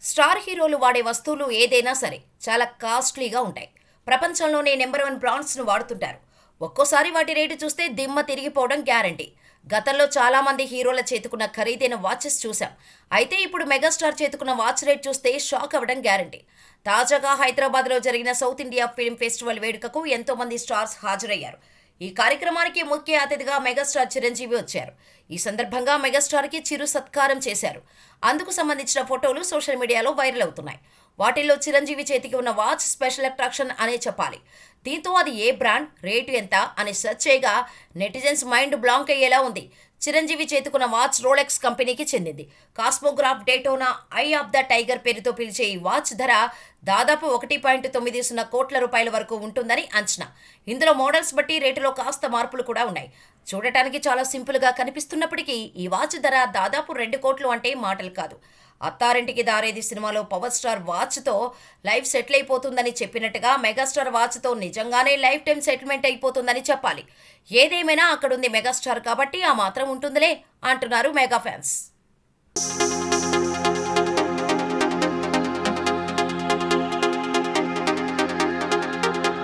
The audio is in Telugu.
స్టార్ హీరోలు వాడే వస్తువులు ఏదైనా సరే చాలా కాస్ట్లీగా ఉంటాయి. ప్రపంచంలోనే నెంబర్ వన్ బ్రాండ్స్ను వాడుతుంటారు. ఒక్కోసారి వాటి రేటు చూస్తే దిమ్మ తిరిగిపోవడం గ్యారంటీ. గతంలో చాలా మంది హీరోల చేతుకున్న ఖరీదైన వాచెస్ చూశాం. అయితే ఇప్పుడు మెగాస్టార్ చేతుకున్న వాచ్ రేట్ చూస్తే షాక్ అవ్వడం గ్యారంటీ. తాజాగా హైదరాబాద్లో జరిగిన సౌత్ ఇండియా ఫిల్మ్ ఫెస్టివల్ వేడుకకు ఎంతో మంది స్టార్స్ హాజరయ్యారు. ఈ కార్యక్రమానికి ముఖ్య అతిథిగా మెగాస్టార్ చిరంజీవి వచ్చారు. ఈ సందర్భంగా మెగాస్టార్కి చిరు సత్కారం చేశారు. అందుకు సంబంధించిన ఫోటోలు సోషల్ మీడియాలో వైరల్ అవుతున్నాయి. వాటిల్లో చిరంజీవి చేతికి ఉన్న వాచ్ స్పెషల్ అట్రాక్షన్ అనే చెప్పాలి. దీంతో అది ఏ బ్రాండ్, రేటు ఎంత అని సెర్చ్ చేయగా నెటిజన్స్ మైండ్ బ్లాంక్ అయ్యేలా ఉంది. చిరంజీవి చేతుకున్న వాచ్ రోలెక్స్ కంపెనీకి చెందింది. Cosmograph Daytona eye of the tiger పేరుతో పిలిచే ఈ వాచ్ ధర దాదాపు 1.90 కోట్ల రూపాయల వరకు ఉంటుందని అంచనా. ఇందులో మోడల్స్ బట్టి రేటులో కాస్త మార్పులు కూడా ఉన్నాయి. చూడటానికి చాలా సింపుల్గా కనిపిస్తున్నప్పటికీ ఈ వాచ్ ధర దాదాపు 2 కోట్లు అంటే మాటలు కాదు. అత్తారింటికి దారేది సినిమాలో పవర్ స్టార్ వాచ్తో లైఫ్ సెటిల్ అయిపోతుందని చెప్పినట్టుగా మెగాస్టార్ వాచ్తో నిజంగానే లైఫ్ టైం సెటిల్మెంట్ అయిపోతుందని చెప్పాలి. ఏదేమైనా అక్కడుంది మెగాస్టార్ కాబట్టి ఆ మాత్రం ఉంటుందిలే అంటున్నారు మెగా ఫ్యాన్స్.